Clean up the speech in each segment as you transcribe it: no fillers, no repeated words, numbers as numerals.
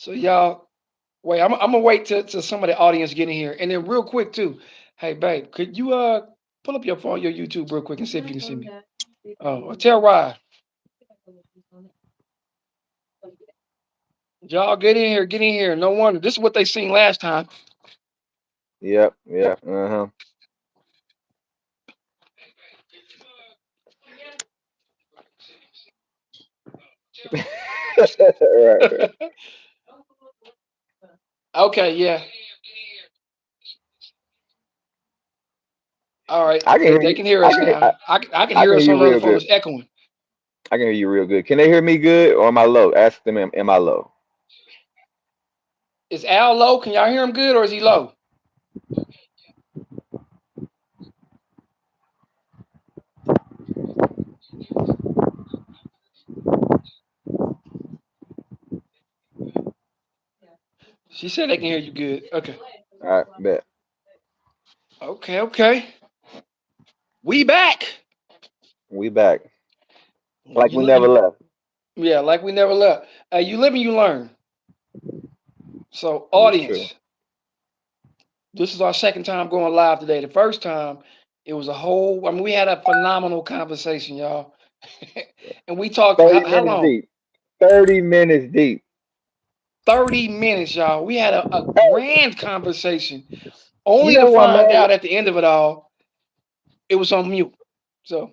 So y'all, wait. I'm gonna wait till some of the audience get in here, and then real quick too. Hey, babe, could you pull up your phone, your YouTube, real quick, and see if you can see me? Oh, tell Rod, y'all get in here, get in here. No wonder this is what they seen last time. Yep, yeah, uh-huh. Right. Okay, yeah. All right, I can hear they you. can hear us now. I can I hear can hear us you on the other real phone. good. It's echoing. I can hear you real good. Can they hear me good or am I low? Ask them, am I low? Is Al low? Can y'all hear him good, or is he low? She said they can hear you good. Okay. All right, bet. Okay, okay. We back. We back. When Like you we look, never left. yeah, like we never left. You live and you learn. So, It's true. audience, this is our second time going live today. The first time, it was a whole. I mean, we had a phenomenal conversation, y'all, and we talked for 30 how minutes long? deep. 30 minutes deep. 30 minutes, y'all. We had a Hey, grand conversation, you only know to who I'm find mad out with? at the end of it all, it was on mute. So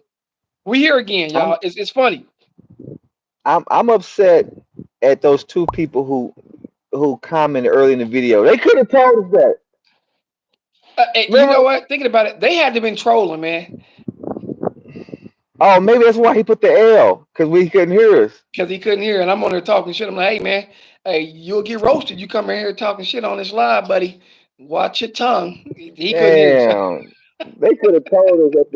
we here again, I'm y'all. It's funny. I'm upset at those two people who commented early in the video. They could have told us that. You know Remember? what? Thinking about it, they had to been trolling, man, Oh, maybe that's why he put the L, because we couldn't hear us. because he couldn't hear. And I'm on there talking shit. I'm like, hey, man, hey, you'll get roasted. You come in here talking shit on this live, buddy. Watch your tongue. He couldn't hear us. Damn. They could have told us at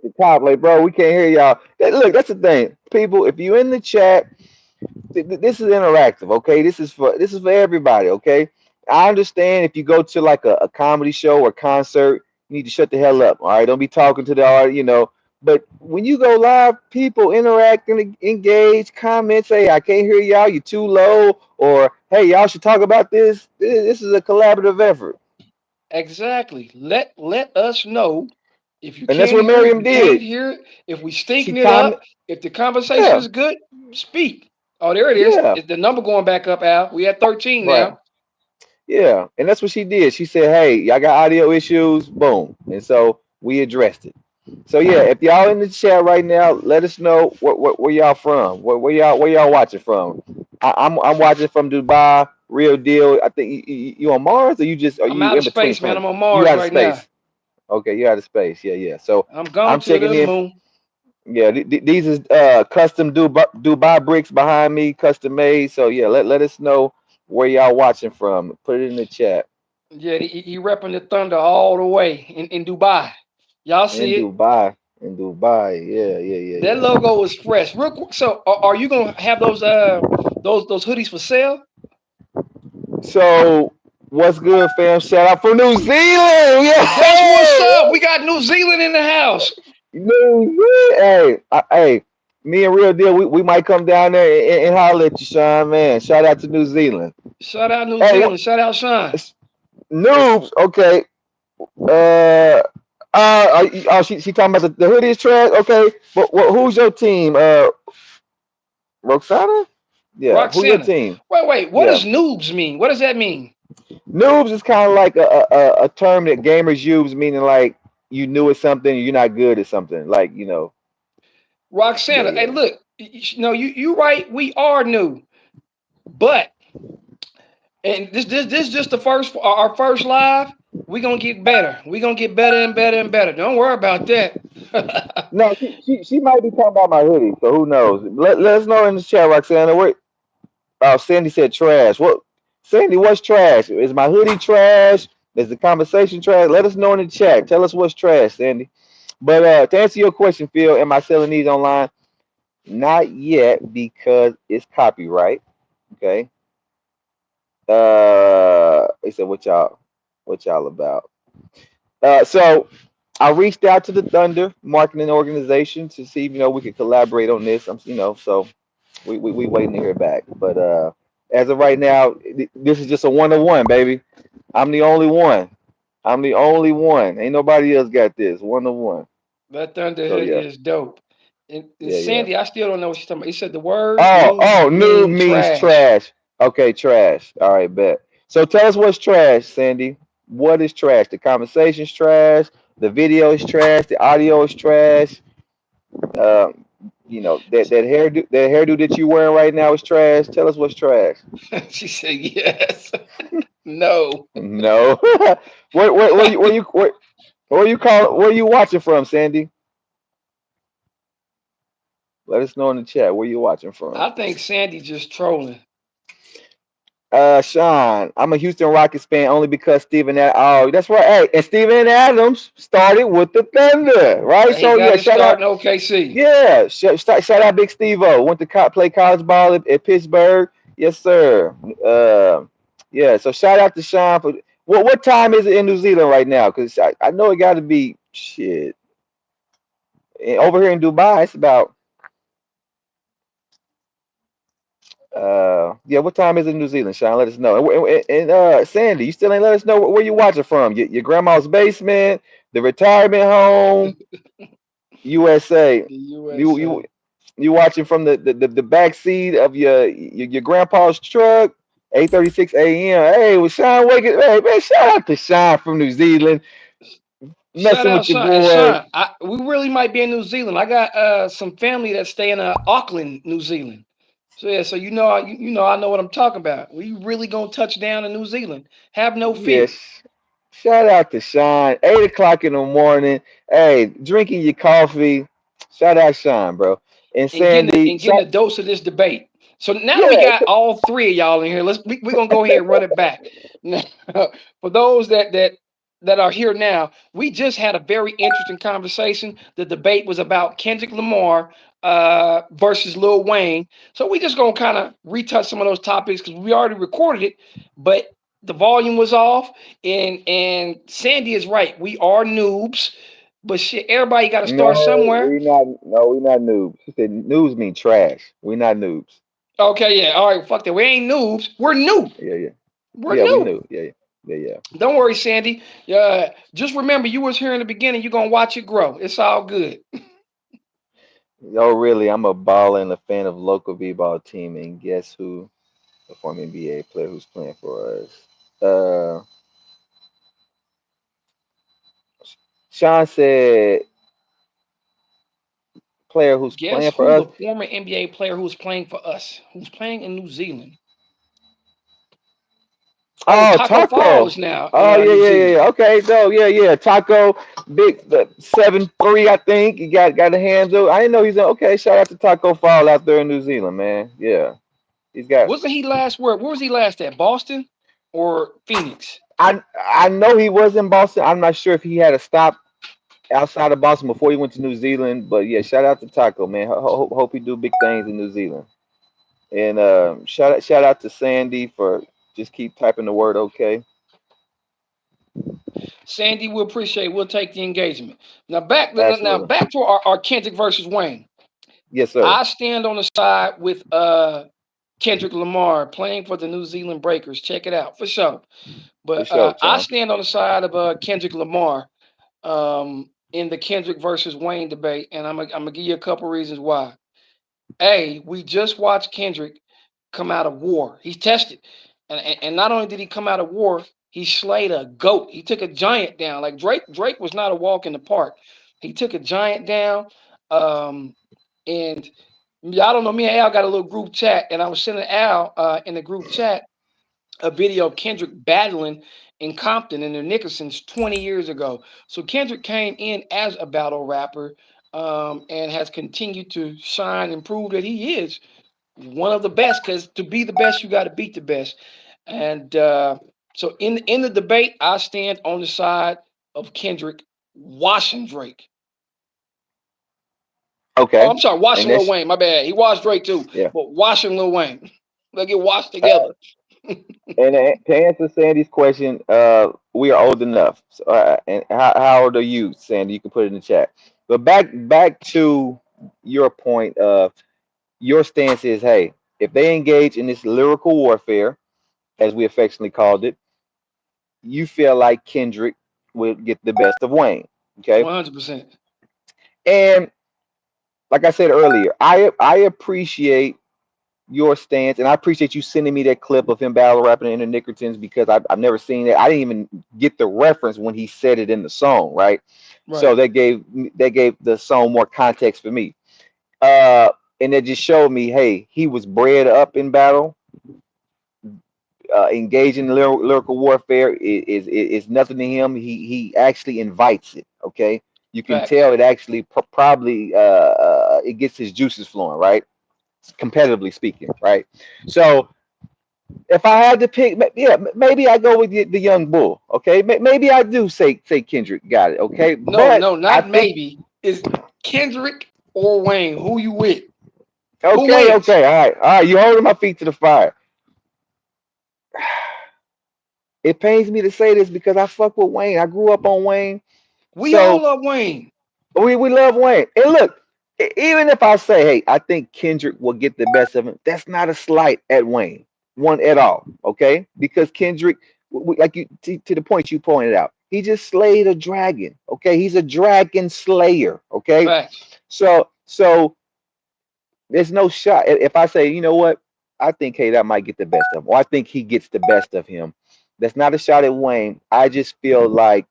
the top, like, bro, we can't hear y'all. Look, that's the thing. People, if you in the chat, this is interactive, okay? This is for everybody, okay? I understand if you go to like a comedy show or concert, you need to shut the hell up, all right? Don't be talking to the audience. But when you go live, people interact and engage, comment, say, I can't hear y'all, you're too low, or hey, y'all should talk about this. This is a collaborative effort. Exactly. Let us know if you And that's can what hear it, if Miriam you can't did. hear it, if we She stinking it up, comment, if the conversation yeah, is good, speak. Oh, there it is. yeah, Is the number going back up, Al? We at 13 right. now. Yeah, and that's what she did. She said, "Hey, y'all got audio issues." Boom, and so we addressed it. So yeah, if y'all in the chat right now, let us know where y'all from. Where y'all watching from? I'm watching from Dubai. Real deal. I think you on Mars, or are I'm you out of in between space, man. I'm planets? on You Mars out of right now. space. Okay, you out of space. Yeah, yeah. So I'm going I'm to checking the in. moon. Yeah, these is custom Dubai bricks behind me, custom made. So yeah, let us know where y'all watching from. Put it in the chat. Yeah, he repping the thunder all the way in Dubai. Y'all In see it? Dubai. In Dubai. Yeah, yeah, yeah, That yeah. logo is fresh. Real quick. So, are you gonna have those hoodies for sale? So what's good, fam? Shout out from New Zealand. That's what's Yeah. up. We got New Zealand in the house. New Zealand. Hey, me and Real Deal, we might come down there and holler at you, Sean, man. Shout out to New Zealand. Shout out New Hey, what Zealand. Shout out Sean. noobs? Okay. Uh she talking about the hoodie is trash. Okay, but who's your team? Roxana? Yeah, who your Roxana. team? Wait. What Yeah. does noobs mean? What does that mean? Noobs is kind of like a term that gamers use, meaning like you new at something, you're not good at something. Like, yeah, Roxana. Hey, yeah. look. No, you right. We are new, but and this just the first our first live. We gonna get better. We gonna get better and better and better. Don't worry about that. No, she might be talking about my hoodie, so who knows? Let us know in the chat, Roxana. What? Oh, Sandy said trash. What? Sandy, what's trash? Is my hoodie trash? Is the conversation trash? Let us know in the chat. Tell us what's trash, Sandy. But to answer your question, Phil, am I selling these online? Not yet because it's copyright. Okay. They said what y'all about? So I reached out to the Thunder marketing organization to see if we could collaborate on this. So we waiting to hear back. But As of right now, this is just a one on one, baby. I'm the only one. I'm the only one. Ain't nobody else got this. One on one. That Thunder So hoodie yeah, is dope. And yeah, yeah. Sandy, I still don't know what she's talking about. He said the word Oh, noob oh, noob mean means trash. trash. Okay, trash. All right, bet. So tell us what's trash, Sandy. What is trash? The conversation's trash. The video is trash. The audio is trash. Um, that hairdo that you wearing right now is trash. Tell us what's trash. She said yes. No. No. Where you watching from, Sandy? Let us know in the chat where you watching from. I think Sandy just trolling. Sean, I'm a Houston Rockets fan only because oh, that's right. Hey, and Steven Adams started with the Thunder, right? He So got yeah, his shout start out, in OKC. yeah, shout out Big Steve-O. Went to play college ball at Pittsburgh. Yes, sir. Yeah, so shout out to Sean for what time is it in New Zealand right now? Because I know it got to be shit. Over here in Dubai, it's about yeah, what time is it in New Zealand, Sean? Let us know. And Sandy, you still ain't let us know where you watching from. Your grandma's basement, the retirement home, USA. The You you USA. you watching from the back seat of your grandpa's truck, 8:36 a.m. Hey, was Sean waking? Hey man, shout out to Sean from New Zealand, Shout messing out, with your Sean. And boy. Sean, we really might be in New Zealand. I got some family that stay in Auckland, New Zealand. So yeah, so you know I know what I'm talking about. We really gonna touch down in New Zealand. Have no fear. Yes. Shout out to Sean. 8 o'clock in the morning. Hey, drinking your coffee. Shout out Sean, bro. And Sandy. And getting a dose of this debate. So now that we Yeah. got all three of y'all in here, we're gonna go ahead and run it back. Now, for those that are here now, we just had a very interesting conversation. The debate was about Kendrick Lamar versus Lil Wayne. So we just gonna kind of retouch some of those topics because we already recorded it, but the volume was off. And Sandy is right. We are noobs, but shit, everybody got to start No, somewhere. we not. No, we not noobs. She said noobs mean trash. We not noobs. Okay, yeah. All right, fuck that. We ain't noobs. We're new. Yeah, yeah, We're yeah. We new. knew. Yeah, yeah, yeah, yeah. Don't worry, Sandy. Just remember you was here in the beginning. You're gonna watch it grow. It's all good. Yo, really, I'm a baller and a fan of local b-ball team, and guess who? A former NBA player who's playing for us. Sean said, player who's Guess playing for who us. the former NBA player who's playing for us? Who's playing in New Zealand? Oh, Oh, Taco Taco. Falls now in Oh yeah, New yeah, yeah, Zealand. yeah. Okay, so yeah, yeah. Taco, big 7'3", I think. He got a handle. I didn't know he's okay. Shout out to Taco Fall out there in New Zealand, man. Yeah, he's got. Wasn't he last where was he last at? Boston or Phoenix? I know he was in Boston. I'm not sure if he had a stop outside of Boston before he went to New Zealand. But yeah, shout out to Taco, man. Hope he do big things in New Zealand. And shout out to Sandy for just keep typing the word okay. Sandy, we appreciate. We'll take the engagement. Now Absolutely. back to our Kendrick versus Wayne. Yes, sir. I stand on the side with Kendrick Lamar playing for the New Zealand Breakers. Check it out for sure. For But sure, I Sean. stand on the side of Kendrick Lamar in the Kendrick versus Wayne debate, and I'm gonna give you a couple reasons why. A, we just watched Kendrick come out of war. He's tested, and not only did he come out of war, he slayed a goat. He took a giant down. Like Drake was not a walk in the park. He took a giant down. Um, and y'all don't know me and Al got a little group chat, and I was sending Al in the group chat a video of Kendrick battling in Compton in the Nickersons 20 years ago. So Kendrick came in as a battle rapper and has continued to shine and prove that he is one of the best. Because to be the best, you got to beat the best. And so in the debate, I stand on the side of Kendrick washing Drake. Oh, Okay. I'm sorry, And washing Lil that's Wayne. My bad. He washed Drake too, yeah. but washing Lil Wayne. They get washed Uh, together. and to answer Sandy's question, we are old enough. So, and how old are you, Sandy? You can put it in the chat. But back to your point of your stance is, hey. If they engage in this lyrical warfare, as we affectionately called it, you feel like Kendrick will get the best of Wayne. Okay. 100%. And like I said earlier, I appreciate your stance, and I appreciate you sending me that clip of him battle rapping in the Nickertons because I've never seen it. I didn't even get the reference when he said it in the song, right? So Right. that gave the song more context for me. Uh, and it just showed me, hey, he was bred up in battle. Engaging in lyrical warfare is nothing to him. He actually invites it. Okay, you can Facts. tell it actually probably it gets his juices flowing, right? Competitively speaking, right? So if I had to pick, yeah, maybe I go with the young bull. Okay, maybe I do say Kendrick got it. Okay, No, but no, I not think maybe. Is Kendrick or Wayne? Who you with? Who okay, wins? okay, all right. You holding my feet to the fire. It pains me to say this because I fuck with Wayne. I grew up on Wayne, We all so love Wayne. we love Wayne. And look, even if I say, hey, I think Kendrick will get the best of him, that's not a slight at Wayne, one at all. Okay, because Kendrick, like you to the point you pointed out, he just slayed a dragon. Okay, he's a dragon slayer. Okay, Facts. so there's no shot. If I say, you know what, I think hey that might get the best of him, or I think he gets the best of him. That's not a shot at Wayne. I just feel like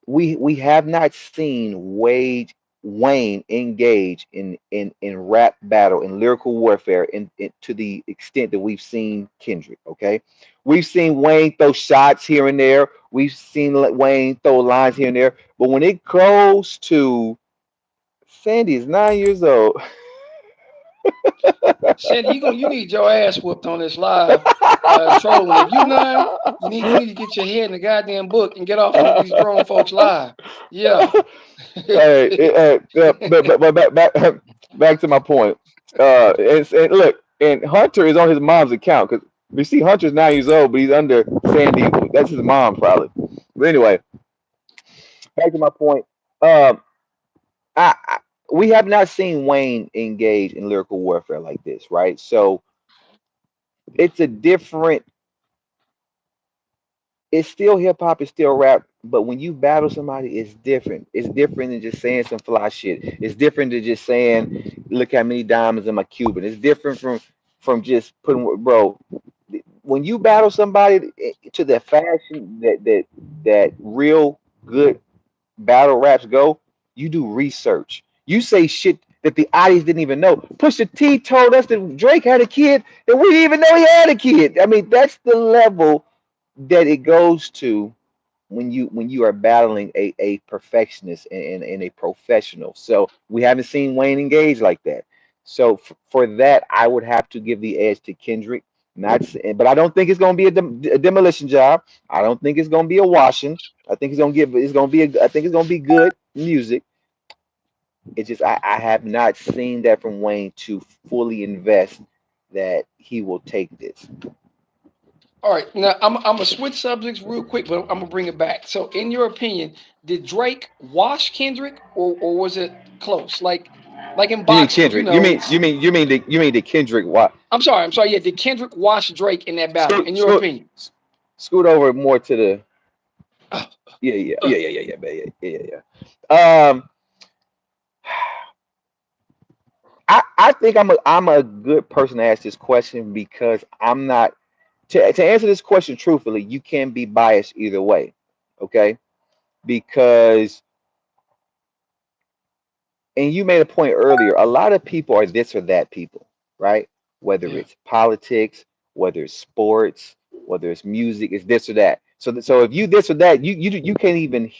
we have not seen Wayne engage in rap battle in lyrical warfare to the extent that we've seen Kendrick. Okay, we've seen Wayne throw shots here and there. We've seen Wayne throw lines here and there. But when it goes to Sandy is 9 years old. Sandy, you need your ass whooped on this live trolling. If you nine, you need to get your head in the goddamn book and get off these grown folks live. Yeah. Hey, but back to my point. And look, and Hunter is on his mom's account because we see Hunter's 9 years old, but he's under Sandy. That's his mom probably. But anyway, back to my point. Um, I we have not seen Wayne engage in lyrical warfare like this, right? So it's a different. It's still hip hop, it's still rap, but when you battle somebody, it's different. It's different than just saying some fly shit. It's different than just saying, "Look how many diamonds in my Cuban." It's different from just putting, bro. When you battle somebody to the fashion that real good battle raps go, you do research. You say shit that the audience didn't even know. Pusha T told us that Drake had a kid, and we didn't even know he had a kid. I mean, that's the level that it goes to when you are battling a perfectionist and a professional. So we haven't seen Wayne engage like that. So for that, I would have to give the edge to Kendrick. Not, but I don't think it's going to be a demolition job. I don't think it's going to be a washing. I think it's going to be I think it's going to be good music. It's just I have not seen that from Wayne to fully invest that he will take this. All right. Now I'm gonna switch subjects real quick, but I'm gonna bring it back. So, in your opinion, did Drake wash Kendrick, or was it close? Like in You mean boxing, Kendrick? it's. You mean the Kendrick? What? I'm sorry. I'm sorry. Yeah, did Kendrick wash Drake in that battle? Scoot, In your scoot, opinion? scoot over more to the Uh, yeah, yeah, uh, yeah, yeah, yeah, yeah, yeah, yeah, yeah, yeah. I think I'm a good person to ask this question because I'm not to answer this question truthfully. You can't be biased either way, okay? Because and you made a point earlier. A lot of people are this or that people, right? Whether yeah. it's politics, whether it's sports, whether it's music, it's this or that. So if you this or that, you can't even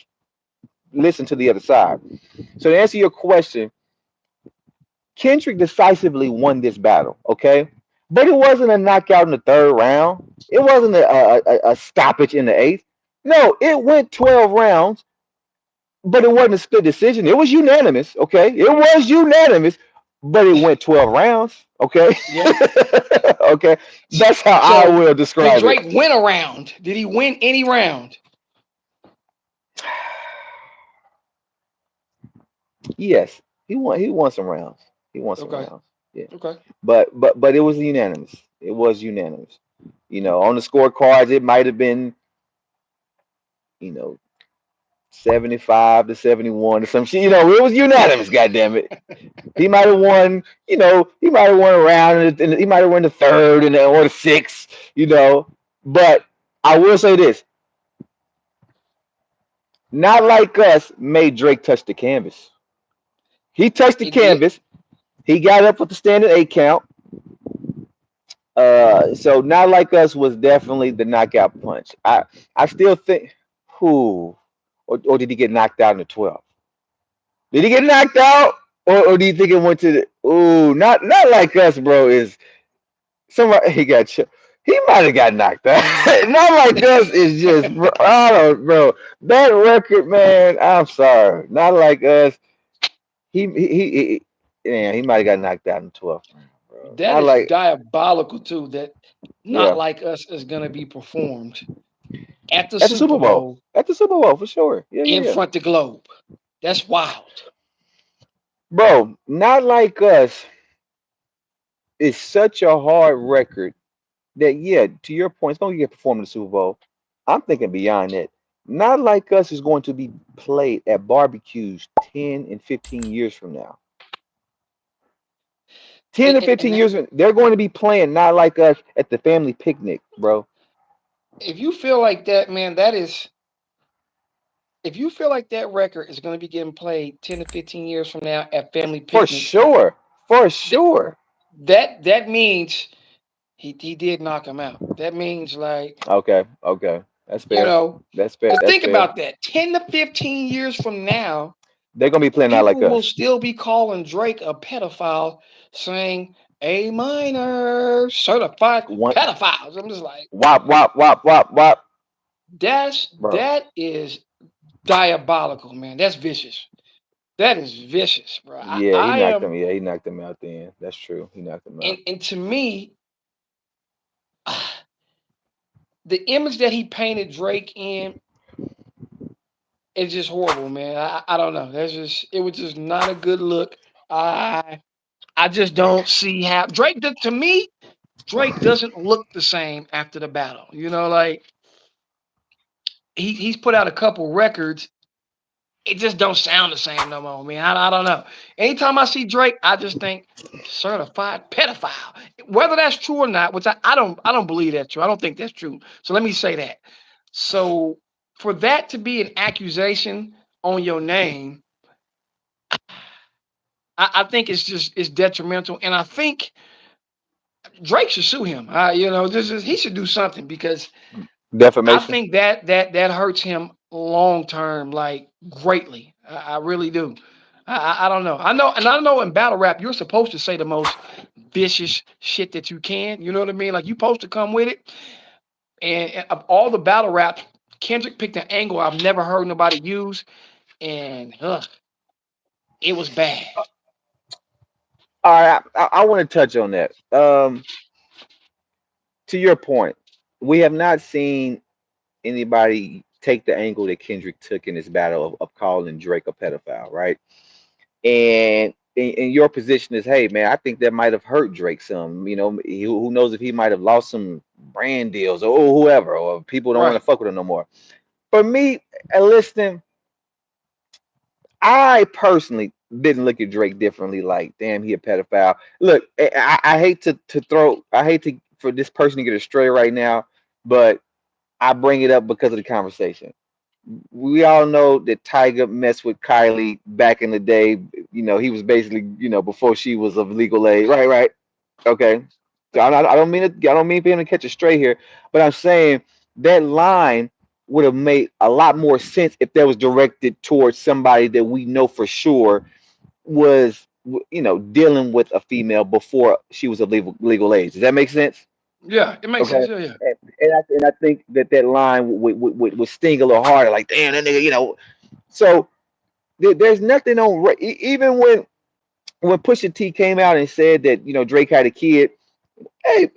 listen to the other side. So to answer your question, Kendrick decisively won this battle, okay? But it wasn't a knockout in the third round. It wasn't a stoppage in the eighth. No, it went 12 rounds, but it wasn't a split decision. It was unanimous, okay? It was unanimous, but it went 12 rounds, okay? Yeah. Okay, that's how I So, will did describe it. Drake win a round? Did he win any round? Yes, he won. He won some rounds. He won some Okay. rounds. Yeah. Okay. But it was unanimous. It was unanimous. On the scorecards, it might have been, you know, 75-71 or some shit. It was unanimous. Goddamn it. He might have won. He might have won a round, and he might have won the third or the sixth. But I will say this: Not Like Us made Drake touch the canvas. He touched the It did. canvas. He got up with the standing 8 count. So Not Like Us was definitely the knockout punch. I still think who or did he get knocked out in the 12th? Did he get knocked out? Or do you think it went to the ooh, not Like Us, bro, is somebody he got he might have got knocked out. Not Like Us is just bro, I don't bro. That record, man, I'm sorry. Not Like Us. He yeah, he might have got knocked out in the 12th round, bro. That Not is like diabolical too. That Not yeah. Like Us is gonna be performed at the At the Super Super Bowl. Bowl At the Super Bowl for sure. Yeah, yeah, in yeah. front of the globe. That's wild. Bro, Not Like Us is such a hard record that yeah, to your point, it's gonna get performed in the Super Bowl. I'm thinking beyond that. Not Like Us is going to be played at barbecues 10 and 15 years from now. 10 and And 15 that, years they're going to be playing Not Like Us at the family picnic, bro. if you feel like that, man, that is. If you feel like that record is going to be getting played 10 to 15 years from now at family For picnics, sure. For th- sure. that means he did knock him out. That means like Okay, okay. That's you fair. know, That's fair. because That's think fair. about that. 10 to 15 years from now, They're gonna be playing Not Like people will Us. still be calling Drake a pedophile, saying A minor certified One pedophiles. I'm just like, wop wop wop wop wop. Bro. that is diabolical, man. That's vicious. That is vicious, bro. Yeah, I am, he knocked them out then. That's true. He knocked them out. and to me, the image that he painted Drake in is just horrible, man. I don't know. It was just not a good look. I I just don't see how to me, Drake doesn't look the same after the battle. Like he's put out a couple records. It just don't sound the same no more, man. I don't know. Anytime I see Drake, I just think certified pedophile. Whether that's true or not, which I don't believe that's true. I don't think that's true. So let me say that. So for that to be an accusation on your name, I think it's detrimental, and I think Drake should sue him. He should do something because I Defamation. think that hurts him long term, like greatly. I really do. I don't know. I know in battle rap you're supposed to say the most vicious shit that you can. You know what I mean? Like you supposed to come with it. And of all the battle raps, Kendrick picked an angle I've never heard nobody use, and it was bad. All right, I want to touch on that. To your point, we have not seen anybody take the angle that Kendrick took in this battle of calling Drake a pedophile, right? And in your position is, hey man, I think that might have hurt Drake some. Who knows if he might have lost some brand deals or whoever, or people don't want to Right. fuck with him no more. For me, listening, I personally didn't look at Drake differently. Like, damn, he a pedophile. Look, I hate I hate to for this person to get astray right now, but I bring it up because of the conversation. We all know that Tiger messed with Kylie back in the day. He was basically, before she was of legal age. Right, right. Okay. So I don't mean it. I don't mean for him to catch a stray here, but I'm saying that line would have made a lot more sense if that was directed towards somebody that we know for sure was, dealing with a female before she was of legal age. Does that make sense? Yeah, it makes Okay. sense. Yeah, yeah. And I think that line would sting a little harder. Like, damn, that nigga. So there's nothing on even when Pusha T came out and said that Drake had a kid. Hey,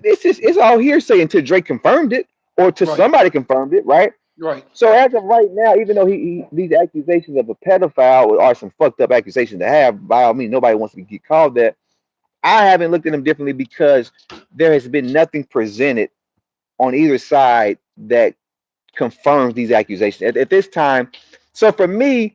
it's all hearsay until Drake confirmed it or to Right. somebody confirmed it, right? Right. So as of right now, even though these accusations of a pedophile are some fucked up accusations to have, by all means, nobody wants to get called that. I haven't looked at them differently because there has been nothing presented on either side that confirms these accusations at this time. So for me,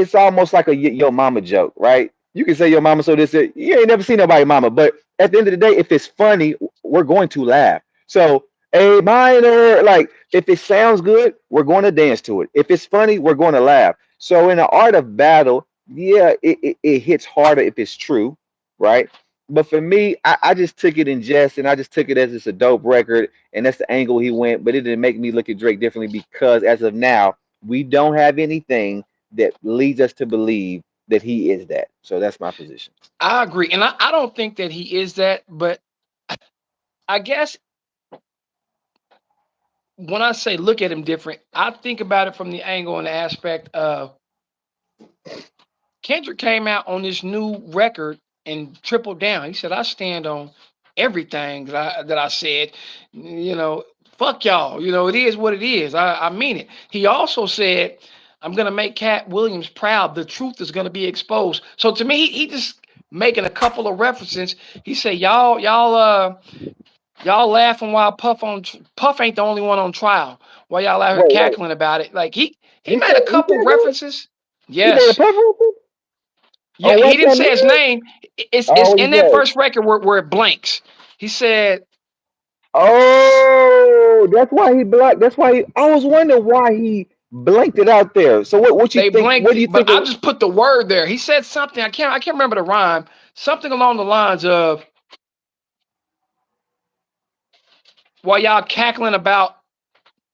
it's almost like a yo mama joke, right? You can say your mama so this, you ain't never seen nobody mama, but at the end of the day, if it's funny, we're going to laugh. So a minor, like if it sounds good, we're going to dance to it. If it's funny, we're going to laugh. So in the art of battle, yeah, it hits harder if it's true, right? But for me, I just took it in jest and I just took it as it's a dope record, and that's the angle he went. But it didn't make me look at Drake differently because as of now, we don't have anything that leads us to believe that he is that. So that's my position. I agree, and I don't think that he is that, but I guess when I say look at him different, I think about it from the angle and the aspect of Kendrick came out on this new record and tripled down. He said, "I stand on everything that I said. You know, fuck y'all. You know, it is what it is. I mean it." He also said, "I'm gonna make Cat Williams proud. The truth is gonna be exposed." So to me, he just making a couple of references. He said, y'all laughing while Puff ain't the only one on trial. While y'all out here Wait. cackling about it, like he He made a said couple that? references. He made a Yes. puff reference? Yeah, On he What's didn't That say his Nigga? name. It's Oh, what he in that said. first record where it blanks. He said Oh, that's why he blanked. That's why I was wondering why he blanked it out there. So what you they think? blanked What do it, you but think I of? just put the word there. He said something. I can't remember the rhyme. Something along the lines of while y'all cackling about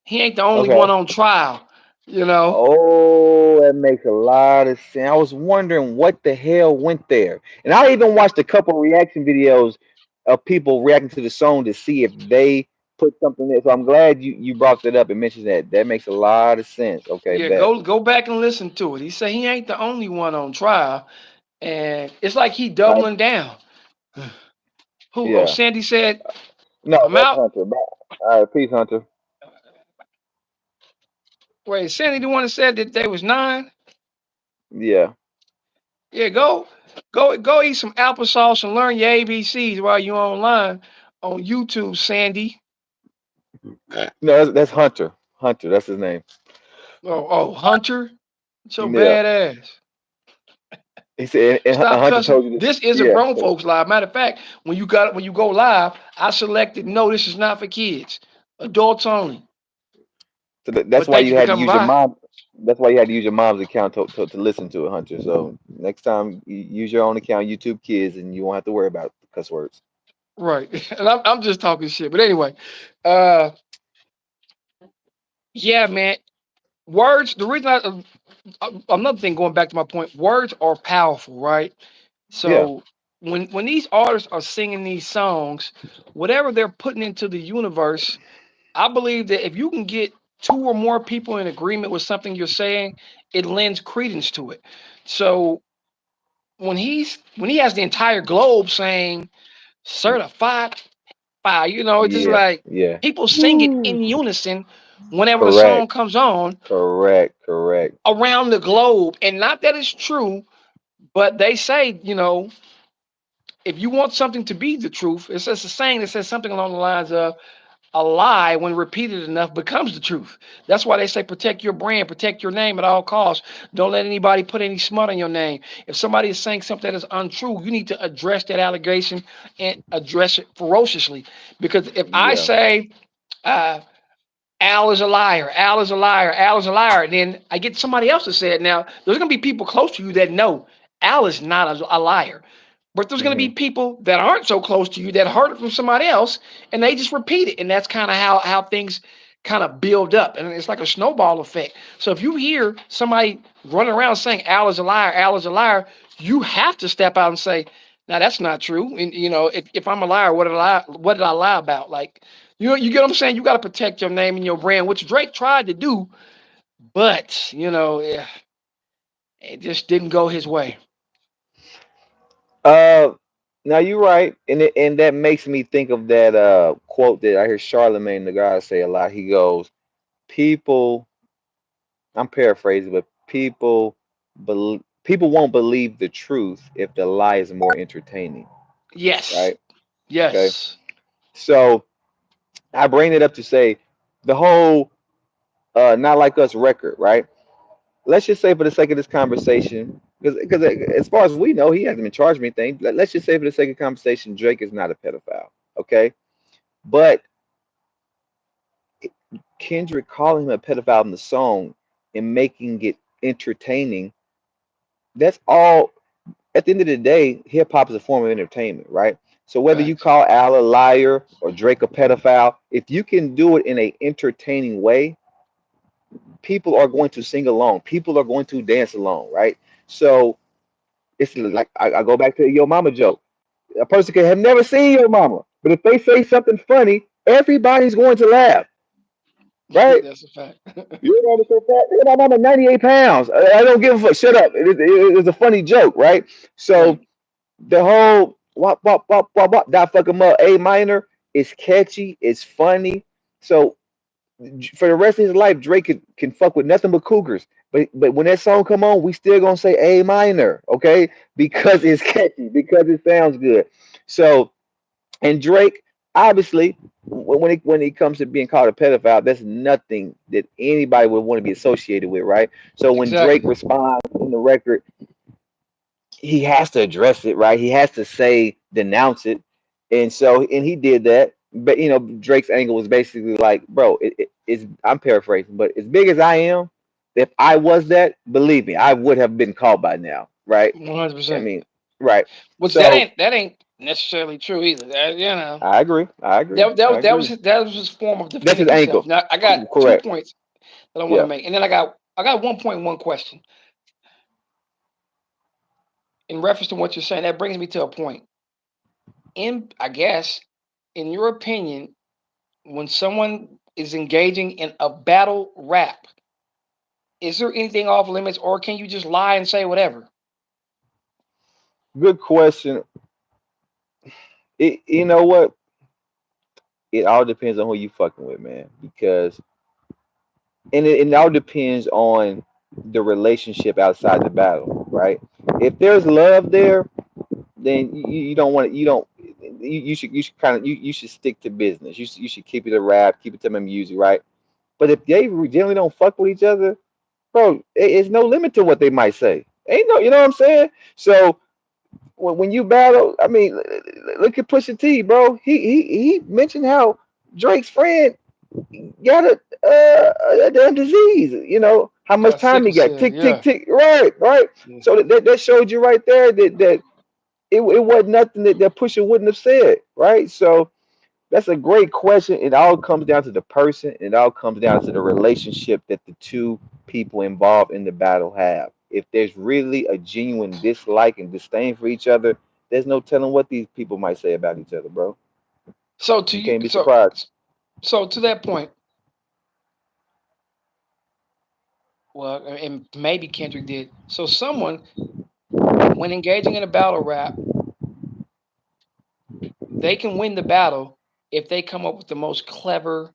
he ain't the only one Okay. on trial. You know. Oh, that makes a lot of sense. I was wondering what the hell went there. And I even watched a couple reaction videos of people reacting to the song to see if they put something there. So I'm glad you brought that up and mentioned that. That makes a lot of sense. Okay, Yeah, bet. go back and listen to it. He said he ain't the only one on trial, and it's like he Like, doubling down. Who? Oh, yeah. Sandy said, No, "I'm that's out." Hunter. Bye. All right, peace, Hunter. Wait, Sandy the one that said that they was nine. Yeah. Yeah, go eat some applesauce and learn your ABCs while you online on YouTube, Sandy. No, that's Hunter. Hunter, that's his name. Oh, Hunter, so Yeah. badass. He said, and Stop Hunter cussing. told you this. This is a Yeah. grown folks live. Matter of fact, when you go live, I selected no, this is not for kids, adults only. So that's But why thank you you for had to coming use your by. mom. That's why you had to use your mom's account to listen to it, Hunter. So next time, use your own account, YouTube Kids, and you won't have to worry about cuss words. Right, and I'm just talking shit. But anyway, uh, yeah, man. Words. The reason another thing going back to my point, words are powerful, right? Yeah. So when these artists are singing these songs, whatever they're putting into the universe, I believe that if you can get two or more people in agreement with something you're saying, it lends credence to it. So when he has the entire globe saying certified fire, it's just Yeah. like Yeah. people sing it Woo. in unison whenever a Correct. song comes on Correct. Correct. around the globe. And not that it's true, but they say, if you want something to be the truth, it's just a saying that says something along the lines of a lie, when repeated enough, becomes the truth. That's why they say protect your brand, protect your name at all costs. Don't let anybody put any smut on your name. If somebody is saying something that is untrue, you need to address that allegation and address it ferociously. Because if I Yeah. say, uh, Al is a liar. Al is a liar. Al is a liar. Then I get somebody else to say it. Now, there's going to be people close to you that know Al is not a liar. But there's going to be Hmm. people that aren't so close to you that heard it from somebody else and they just repeat it. And that's kind of how things kind of build up. And it's like a snowball effect. So if you hear somebody running around saying Al is a liar, Al is a liar, you have to step out and say, now that's not true. And if I'm a liar, what did I lie about? Like, you get what I'm saying? You got to protect your name and your brand, which Drake tried to do, but it just didn't go his way. Uh, now you're right, and that makes me think of that quote that I hear Charlemagne the God say a lot. He goes, "People." I'm paraphrasing, but people People won't believe the truth if the lie is more entertaining, Yes. right? Okay. Yes. So I bring it up to say the whole Not Like Us record, right? Let's just say for the sake of this conversation, because as far as we know, he hasn't been charged with anything. Let's just say for the sake of conversation, Drake is not a pedophile, okay? But Kendrick calling him a pedophile in the song and making it entertaining, that's all. At the end of the day, hip hop is a form of entertainment, right? So whether you Facts. call Al a liar or Drake a pedophile, if you can do it in a entertaining way, people are going to sing along. People are going to dance along, right? So it's like I go back to your mama joke. A person can have never seen your mama, but if they say something funny, everybody's going to laugh, right? That's a fact. Your mama so fat. Look at my mama, 98 pounds. I don't give a fuck. Shut up. It's a funny joke, right? So Right. the whole wop wop wop wop wop that fuck 'em up A minor is catchy, it's funny. So for the rest of his life, Drake can fuck with nothing but cougars. But when that song come on, we still gonna say A minor, okay? Because it's catchy, because it sounds good. So and Drake, obviously, when it comes to being called a pedophile, that's nothing that anybody would want to be associated with, right? So when Drake Exactly. responds in the record, he has to address it, right? He has to say denounce it, and he did that. But Drake's angle was basically like, bro, it's I'm paraphrasing, but as big as I am, if I was that, believe me, I would have been called by now, right? One hundred I percent. mean, right. Which So that ain't necessarily true either. I agree, I agree, I agree. That was his form of That's his defending himself. ankle, Now I got two correct? points that I want to Yeah. make, and then I got 1.1 question in reference to what you're saying. That brings me to a point. I guess, in your opinion, when someone is engaging in a battle rap, is there anything off limits, or can you just lie and say whatever? Good question. You know what? It all depends on who you fucking with, man. Because it all depends on the relationship outside the battle, right? If there's love there, then you don't want you don't you should kind of you should stick to business. You should keep it a rap, keep it to my music, right? But if they generally don't fuck with each other, bro, it's no limit to what they might say. Ain't no, you know what I'm saying? So when you battle, I mean, look at Pusha T, bro. He mentioned how Drake's friend got a damn disease. How much Got time he sickle got? cell, Tick tick yeah. tick. Right, right. Yeah. So that showed you right there that it wasn't nothing that Pusha wouldn't have said. Right. So that's a great question. It all comes down to the person. It all comes down to the relationship that the two people involved in the battle have. If there's really a genuine dislike and disdain for each other, there's no telling what these people might say about each other, bro. So to You you, can't be surprised. so to that point, well, and maybe Kendrick did. So someone, when engaging in a battle rap, they can win the battle if they come up with the most clever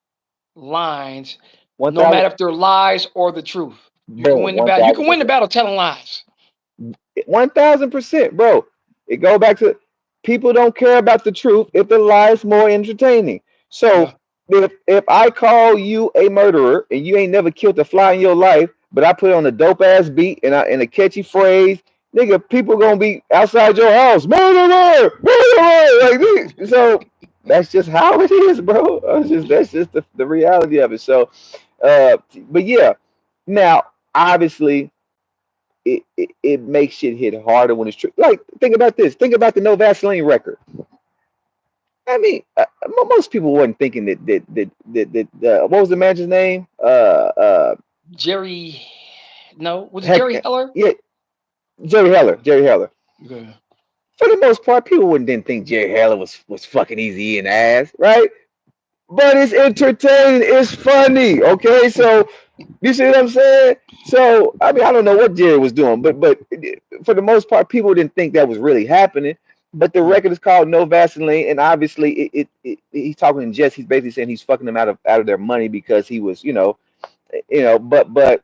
lines, One no thousand, matter if they're lies or the truth. You can boom, win the one battle. You thousand can win the percent. battle telling lies. 1,000%, bro. It go back to people don't care about the truth if the lie is more entertaining. So Yeah, if I call you a murderer and you ain't never killed a fly in your life, but I put on a dope ass beat and a catchy phrase, nigga, people gonna be outside your house, murderer, murderer, like this. So that's just how it is, bro. That's just the reality of it. So, but yeah, now obviously it makes shit hit harder when it's true. Like, think about this. Think about the No Vaseline record. I mean, most people wasn't thinking that what was the manager's name? Jerry. No, was it Heck, Jerry Heller? yeah, Jerry Heller. Jerry Heller. Okay. For the most part, people wouldn't didn't think Jerry Heller was fucking easy in the ass, right? But it's entertaining. It's funny. Okay, so you see what I'm saying? So I mean, I don't know what Jerry was doing, but for the most part, people didn't think that was really happening. But the Right. record is called No Vaseline, and obviously, he's talking in jest. He's basically saying he's fucking them out of their money because he was, But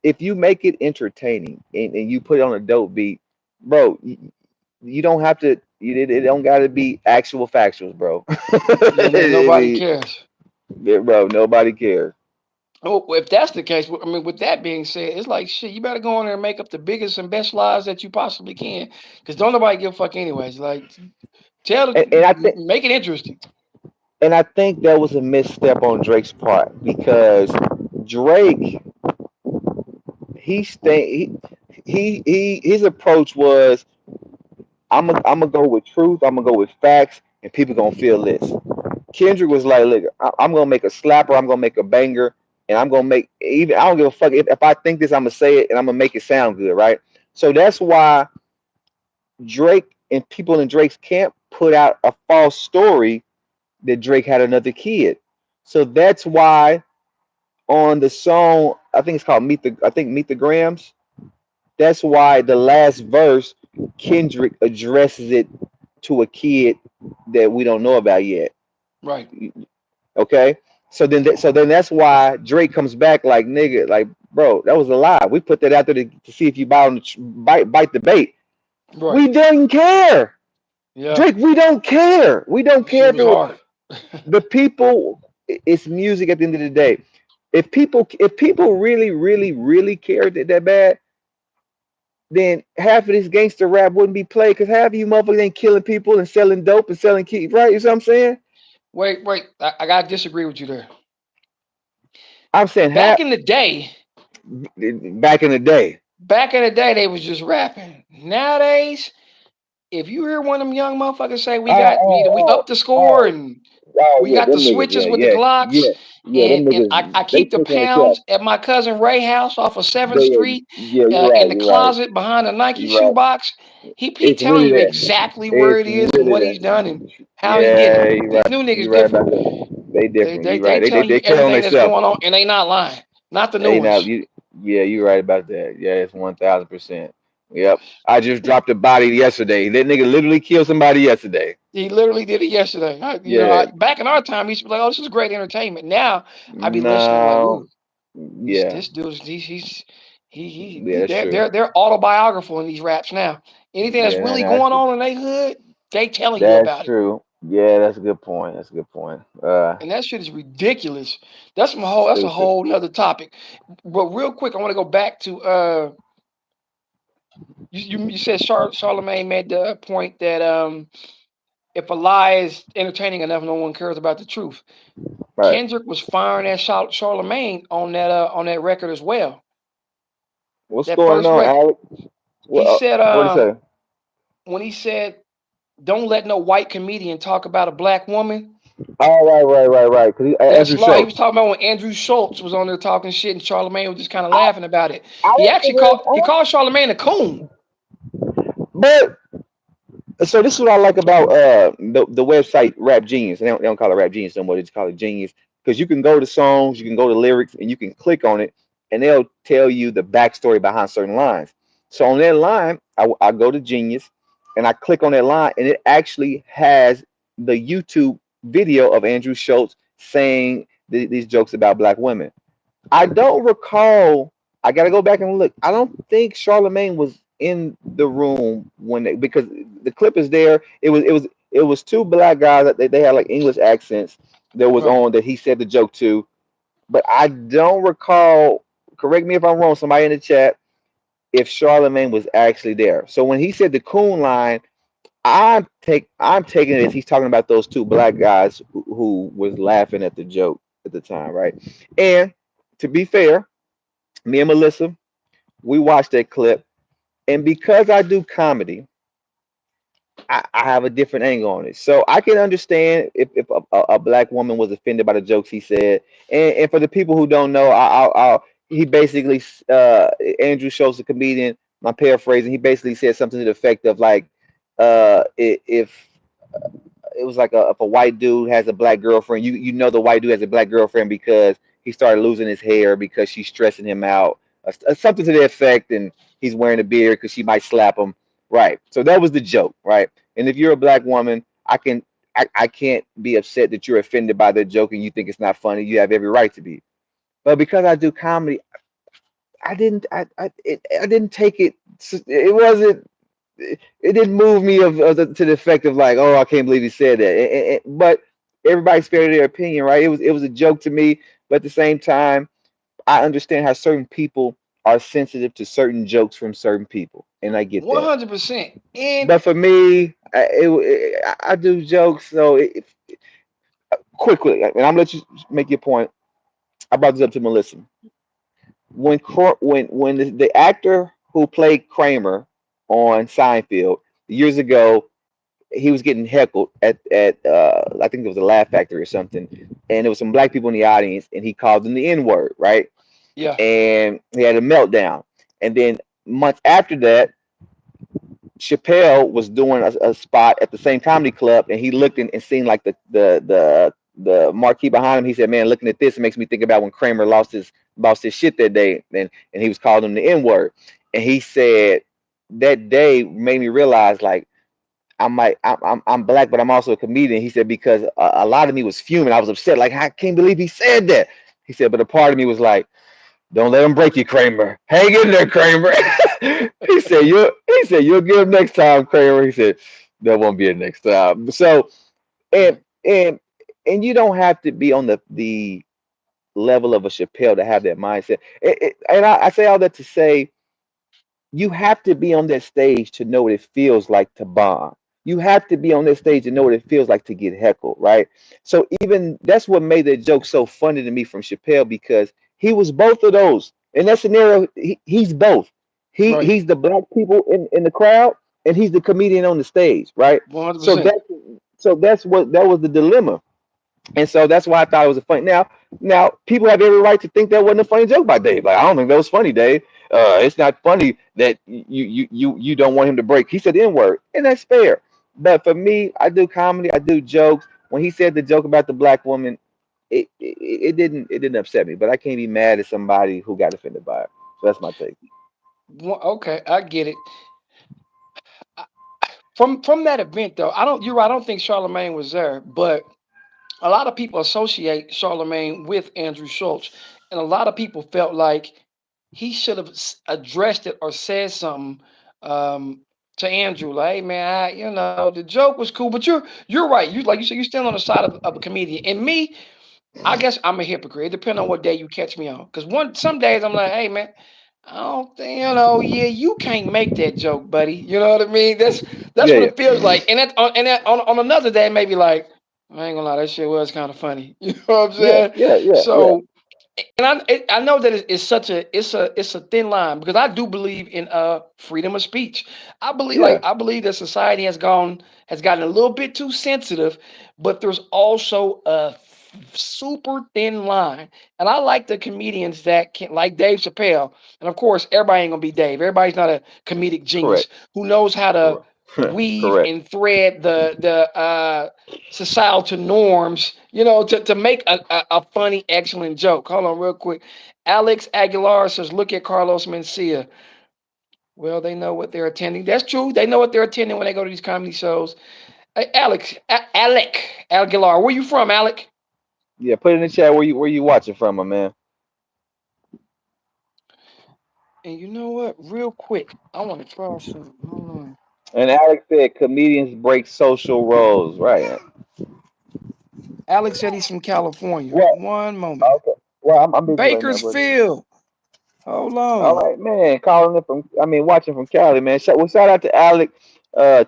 if you make it entertaining and you put it on a dope beat, bro, you don't have to. It don't got to be actual factuals, bro. And then I nobody mean, cares. yeah, bro, nobody cares. Oh, if that's the case, I mean, with that being said, it's like shit. You better go in there and make up the biggest and best lies that you possibly can, because don't nobody give a fuck anyways. Like, And I think make it interesting. that was a misstep on Drake's part because Drake he stay his approach was I'm gonna go with truth, I'm gonna go with facts, and people gonna feel this. Kendrick was like, look, I'm gonna make a slapper, I'm gonna make a banger, and I'm gonna make even I don't give a fuck if I think this, I'm gonna say it and I'm gonna make it sound good, right? So that's why Drake and people in Drake's camp put out a false story that Drake had another kid. So that's why on the song, I think it's called Meet the Grams. That's why the last verse, Kendrick addresses it to a kid that we don't know about yet. Right, Okay, so then that's why Drake comes back like nigga, like bro, that was a lie. We put that out there to see if you bite the bait. right. We didn't care, Yeah, Drake. We don't care. We don't care shit if was it was hard. the people. It's music at the end of the day. If people really cared that bad, then half of this gangster rap wouldn't be played because half of you motherfuckers ain't killing people and selling dope and selling keys, right? You see what I'm saying? Wait. I gotta disagree with you there. I'm saying Back half in the day, back in the day. they was just rapping. Nowadays, if you hear one of them young motherfuckers say Oh, we oh, up the score oh, and oh, we yeah, got the them niggas, switches yeah, with the yeah, Glocks, yeah, yeah, them and niggas, I they keep the push on the shelf. pounds at my cousin Ray house off of Seventh They, Street, yeah, in the you're right, closet behind the Nike you're right. shoebox. He It's telling really you that. exactly where It's it is and really what he's done that. and how he did it. Yeah, you're These right. new niggas You're right different. about that. They different. You're They right. telling you They carry on everything that's themselves. going on and they not lying. Not the new They now ones. you yeah, you're right about that. Yeah, it's 1,000%. Yep. I just dropped a body yesterday. That nigga literally killed somebody yesterday. He literally did it yesterday. Yeah. Back in our time, he used to be like, "Oh, this is great entertainment." Now I be listening like, No. "Ooh, Yeah. this dude's Yeah, that's true. they're autobiographical in these raps now. Anything that's Yeah, really that's going true. on in their hood, they telling you That's about it, true. Yeah, that's a good point. That's a good point. and that shit is ridiculous. That's a Stupid. whole nother topic. But real quick, I want to go back to you said Charlemagne made the point that if a lie is entertaining enough, no one cares about the truth. Right. Kendrick was firing at Charlemagne on that record as well. What's That going first on, record, Alex? he said What do you say? when he said, "Don't let no white comedian talk about a black woman." Oh, right. Cause That's Andrew law. He was Schultz. talking about when Andrew Schultz was on there talking shit, and Charlemagne was just kind of laughing about it. I He don't actually think it, I called Charlemagne a coon. but so this is what I like about the website Rap Genius. They don't call it Rap Genius anymore. They just call it Genius because you can go to songs, you can go to lyrics, and you can click on it, and they'll tell you the backstory behind certain lines. So on that line, I go to Genius, and I click on that line, and it actually has the YouTube video of Andrew Schultz saying these jokes about black women. I don't recall. I got to go back and look. I don't think Charlemagne was in the room when because the clip is there. It was two black guys that they had like English accents that was Right. on that he said the joke to, but I don't recall. Correct me if I'm wrong. Somebody in the chat if Charlemagne was actually there. So when he said the coon line, I'm taking it as he's talking about those two black guys who was laughing at the joke at the time, right? And to be fair, me and Melissa, we watched that clip, and because I do comedy, I have a different angle on it. So I can understand if a black woman was offended by the jokes he said. And for the people who don't know, he basically, Andrew Schultz, a comedian, I'm paraphrasing, he basically said something to the effect of like, if it was like if a white dude has a black girlfriend, you know the white dude has a black girlfriend because he started losing his hair because she's stressing him out, something to the effect, and he's wearing a beard because she might slap him. Right. So that was the joke, right? And if you're a black woman, I can't be upset that you're offended by that joke and you think it's not funny. You have every right to be. But because I do comedy, I didn't take it. It wasn't. It didn't move me to the effect of like, oh, I can't believe he said that. But everybody's fair to their opinion, right? It was a joke to me, but at the same time, I understand how certain people are sensitive to certain jokes from certain people, and I get that. 100%. And But for me, I do jokes, so quickly, and I'm gonna let you make your point. I brought this up to Melissa. When the actor who played Kramer on Seinfeld years ago, he was getting heckled at I think it was a Laugh Factory or something, and there was some black people in the audience, and he called them the N word, right? yeah, And he had a meltdown. And then months after that, Chappelle was doing a spot at the same comedy club, and he looked and seen like the marquee behind him. He said, "Man, looking at this, it makes me think about when Kramer lost his shit that day, and he was calling him the N word." And he said that day made me realize like I'm black, but I'm also a comedian. He said because a lot of me was fuming. I was upset, like I can't believe he said that. He said, but a part of me was like, don't let him break you, Kramer. Hang in there, Kramer. You'll get him next time, Kramer. He said, there won't be a next time. So and right. and and you don't have to be on the level of a Chappelle to have that mindset. I say all that to say you have to be on that stage to know what it feels like to bomb. You have to be on that stage to know what it feels like to get heckled, right? So even that's what made that joke so funny to me from Chappelle because he was both of those. In that scenario, he's both. Right. He's the black people in the crowd and he's the comedian on the stage, right? So 100%. that was the dilemma. And so that's why I thought it was a funny. Now people have every right to think that wasn't a funny joke by Dave. Like I don't think that was funny, Dave. It's not funny that you don't want him to break. He said the N word, and that's fair. But for me, I do comedy, I do jokes. When he said the joke about the black woman, it didn't upset me. But I can't be mad at somebody who got offended by it. So that's my take. Okay, I get it. I- From that event though, I don't. You're right. I don't think Charlemagne was there, but a lot of people associate Charlemagne with Andrew Schultz, and a lot of people felt like he should have addressed it or said something um, to Andrew, like, "Hey man, the joke was cool, but you're right. You like you said, you stand on the side of a comedian. And me, I guess I'm a hypocrite. It depends on what day you catch me on. Because some days I'm like, hey man, I don't think yeah, you can't make that joke, buddy. You know what I mean? That's Yeah, what yeah, it feels like. And on another day, maybe like, I ain't gonna lie, that shit was kind of funny. You know what I'm yeah, saying? yeah, yeah, yeah, So and I know that it's such a thin line because I do believe in freedom of speech. yeah. I believe that society has gotten a little bit too sensitive, but there's also a super thin line. And I like the comedians that can, like Dave Chappelle, and of course everybody ain't gonna be Dave. Everybody's not a comedic genius Correct, who knows how to correct, weave correct. and thread the societal norms, to make a funny, excellent joke. Hold on, real quick. Alex Aguilar says, "Look at Carlos Mencia." Well, they know what they're attending. That's true. They know what they're attending when they go to these comedy shows. Hey, Alec Aguilar, where you from, Alec? Yeah, put in the chat where you watching from, my man. And you know what? Real quick, I want to try something. Hold on. And Alex said comedians break social roles, right? Alex said he's from California. Well, One moment. okay. Well, I'm busy right now, brother. Bakersfield. Hold All on. right, man. Calling it from, I mean, watching from Cali, man. Shout out to Alex,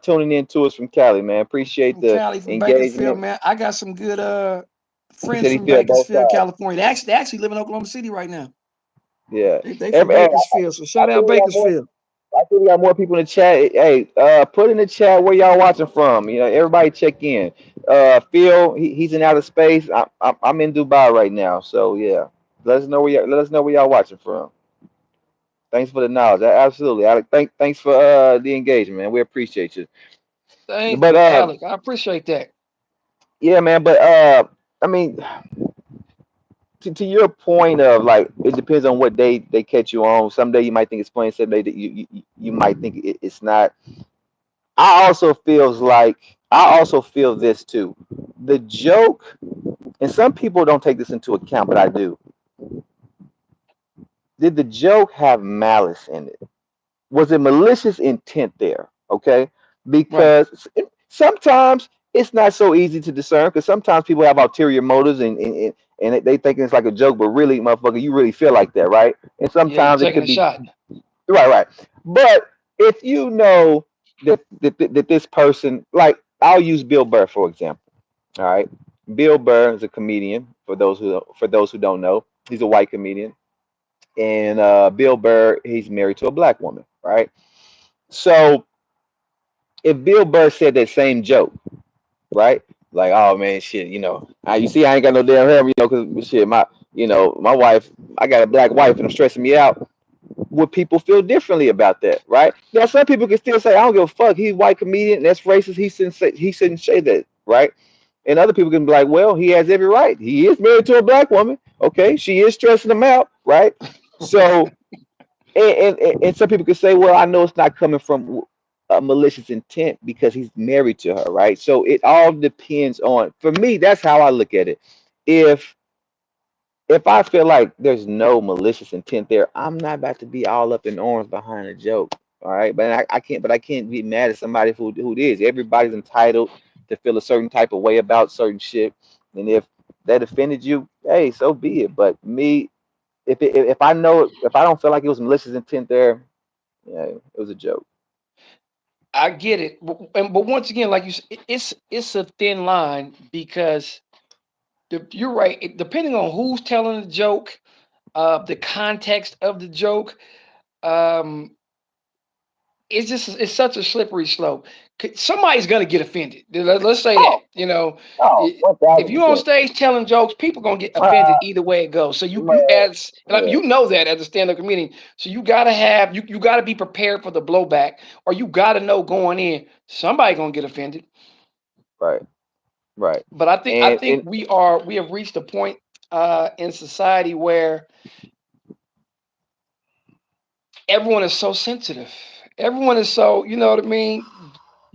tuning in to us from Cali, man. Appreciate From the Cali, from Bakersfield, engagement. man. I got some good He friends said he from feel both Bakersfield, sides. California. They actually live in Oklahoma City right now. Yeah. They from Hey, Bakersfield, so I shout think out we got more. Bakersfield. I think we got more people in the chat. Hey, put in the chat where y'all watching from. Everybody check in. Phil, he's in outer space. I'm in Dubai right now. So yeah, let us know where y'all watching from. Thanks for the knowledge. Absolutely, Alex. Thanks for the engagement, man. We appreciate you. Thank But you, Alec. I appreciate that. yeah, man. But I mean, to your point of like, it depends on what day they catch you on. Some day you might think it's funny. Some day that you might think it's not. I also feel this too. The joke, and some people don't take this into account, but I do. Did the joke have malice in it? Was it malicious intent there? Okay, Right. because sometimes it's not so easy to discern because sometimes people have ulterior motives and they think it's like a joke, but really, motherfucker, you really feel like that, right? And Yeah, you sometimes it taking could a be shot. right, right. But if you know that this person, like I'll use Bill Burr for example. All right, Bill Burr is a comedian. For those who don't know, he's a white comedian, and Bill Burr he's married to a black woman, right? So if Bill Burr said that same joke, right? Like, oh man, shit, you see, I ain't got no damn hair, because shit, my wife, I got a black wife, and I'm stressing me out. Would people feel differently about that, right? Now, some people can still say, I don't give a fuck. He's a white comedian. That's racist. He shouldn't say that, right? And other people can be like, well, he has every right. He is married to a black woman. Okay, she is stressing him out, right? So and some people could say, well, I know it's not coming from a malicious intent because he's married to her, right? So it all depends on. For me, that's how I look at it. If if I feel like there's no malicious intent there, I'm not about to be all up in arms behind a joke. All right, but I can't be mad at somebody who it is. Everybody's entitled to feel a certain type of way about certain shit, and if that offended you, hey, so be it. But me, if I don't feel like it was malicious intent there, yeah, it was a joke. I get it, but once again, like you said, it's a thin line because you're right. Depending on who's telling the joke, the context of the joke, um, it's such a slippery slope. Somebody's gonna get offended. Let's say that. Oh, oh, I- one if thousand you on percent. stage telling jokes, people gonna get offended Uh, either way it goes. So you man, as and yeah, you know that as a stand up comedian. So you gotta be prepared for the blowback, or you gotta know going in somebody gonna get offended. right, right, But I think and we have reached a point in society where everyone is so sensitive. Everyone is so, you know what I mean?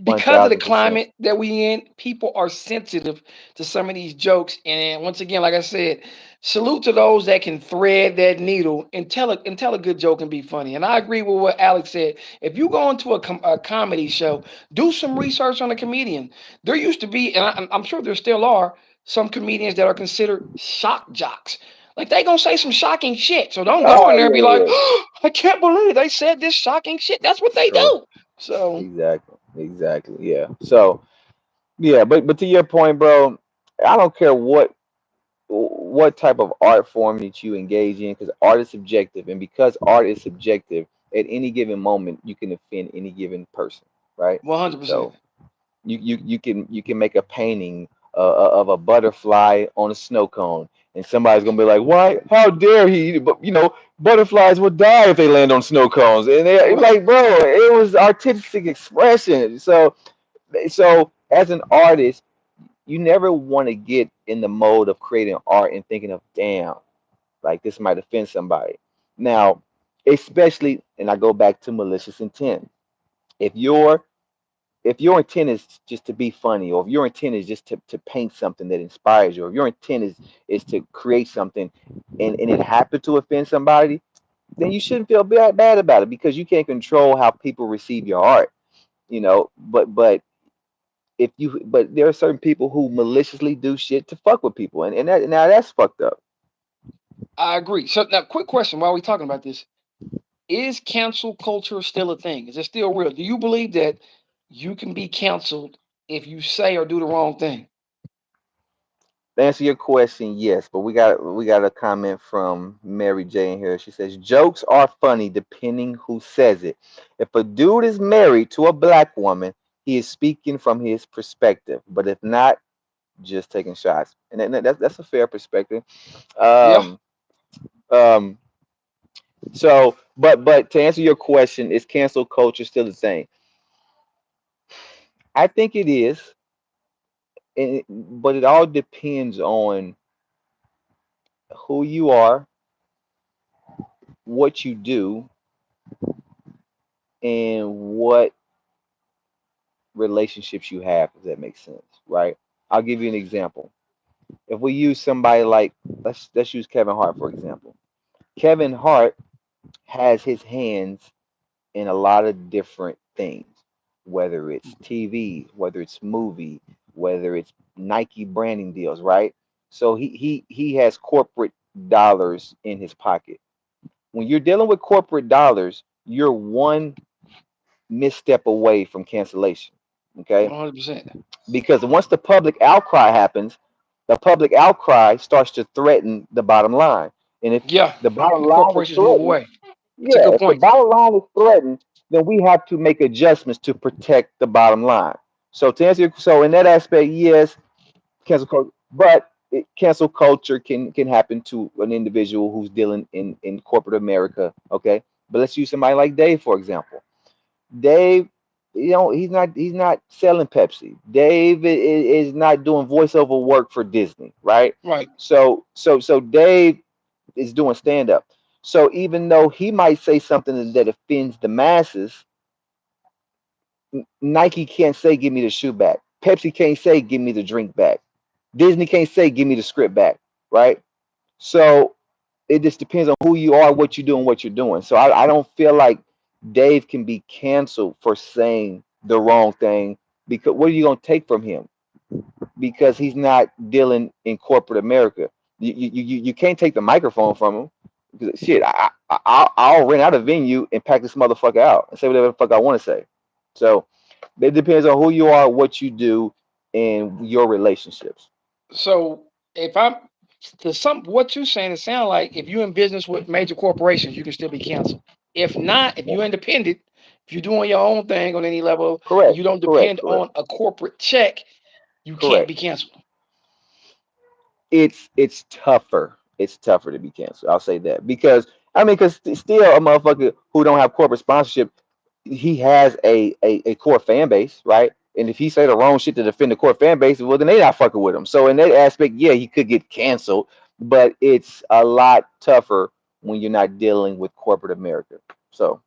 one Because of the thousand percent. climate that we in, people are sensitive to some of these jokes. And once again, like I said, salute to those that can thread that needle and tell a good joke and be funny. And I agree with what Alex said. If you go into a comedy show, do some research on a comedian. There used to be, and I'm sure there still are, some comedians that are considered shock jocks. Like they gonna say some shocking shit. So don't go in Oh there and be yeah, like, yeah, oh, I can't believe they said this shocking shit. That's what they true. do. So Exactly, exactly. Yeah. So yeah, but to your point, bro, I don't care what type of art form that you engage in, because art is subjective, and because art is subjective, at any given moment you can offend any given person, right? 100%. So you can make a painting of a butterfly on a snow cone, and somebody's gonna be like, "Why? How dare he?" But butterflies would die if they land on snow cones, and they're Right. like, "Bro, it was artistic expression." So as an artist, you never want to get in the mode of creating art and thinking of, "Damn, like this might offend somebody." Now, especially, and I go back to malicious intent. If your if your intent is just to be funny, or if your intent is just to paint something that inspires you, or if your intent is to create something and it happened to offend somebody, then you shouldn't feel bad about it because you can't control how people receive your art. But there are certain people who maliciously do shit to fuck with people, and now that's fucked up. I agree. So now, quick question while we're talking about this: is cancel culture still a thing? Is it still real? Do you believe that you can be canceled if you say or do the wrong thing? To answer your question, yes, but we got a comment from Mary Jane here. She says jokes are funny depending who says it. If a dude is married to a black woman, he is speaking from his perspective. But if not, just taking shots, and that's a fair perspective. Yeah, Um, um. But to answer your question, is cancel culture still the same? I think it is, but it all depends on who you are, what you do, and what relationships you have, if that makes sense, right? I'll give you an example. If we use somebody like let's use Kevin Hart for example. Kevin Hart, has his hands in a lot of different things, whether it's TV, whether it's movie, whether it's Nike branding deals, right? So he has corporate dollars in his pocket. When you're dealing with corporate dollars, you're one misstep away from cancellation. Okay? 100%. Because once the public outcry happens, the public outcry starts to threaten the bottom line. And if Yeah, the bottom and the line is corporations move threatened, away. It's a yeah, good if the point. bottom line is threatened, then we have to make adjustments to protect the bottom line. So to answer your, so in that aspect, yes, cancel culture, but cancel culture can happen to an individual who's dealing in corporate America. Okay, but let's use somebody like Dave for example. Dave, he's not selling Pepsi. Dave is not doing voiceover work for Disney, right? Right. So Dave is doing stand up. So even though he might say something that offends the masses, Nike can't say give me the shoe back. Pepsi can't say give me the drink back. Disney can't say give me the script back, right? So it just depends on who you are, what you do, and what you're doing. So I don't feel like Dave can be canceled for saying the wrong thing because what are you gonna take from him? Because he's not dealing in corporate America. You can't take the microphone from him. Because, shit, I'll rent out a venue and pack this motherfucker out and say whatever the fuck I want to say. So it depends on who you are, what you do, and your relationships. So if I'm to some what you're saying, it sounds like if you're in business with major corporations, you can still be canceled. If not, if you're independent, if you're doing your own thing on any level and Correct, you don't correct, depend correct, on a corporate check, you can't be correct. canceled. It's tougher. It's tougher to be canceled. I'll say that because I mean, because still a motherfucker who don't have corporate sponsorship, he has a core fan base, right? And if he say the wrong shit to defend the core fan base, well, then they not fucking with him. So in that aspect, yeah, he could get canceled, but it's a lot tougher when you're not dealing with corporate America. So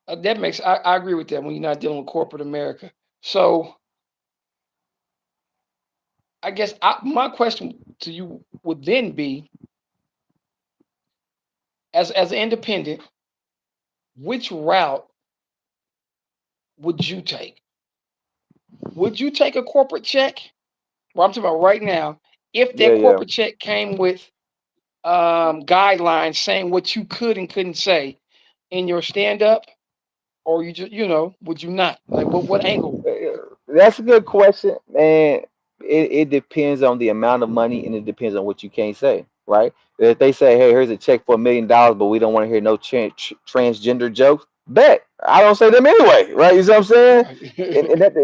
That makes I agree with that when you're not dealing with corporate America. So I guess my question to you would then be, as an independent, which route would you take? Would you take a corporate check? Well, I'm talking about right now. If yeah, that yeah. corporate check came with guidelines saying what you could and couldn't say in your stand up, or you just would you not? Like what angle? That's a good question, man. It depends on the amount of money and it depends on what you can't say, right? If they say, "Hey, here's a check for $1 million," but we don't want to hear no transgender jokes, bet I don't say them anyway, right? You see what I'm saying? And, Right. that,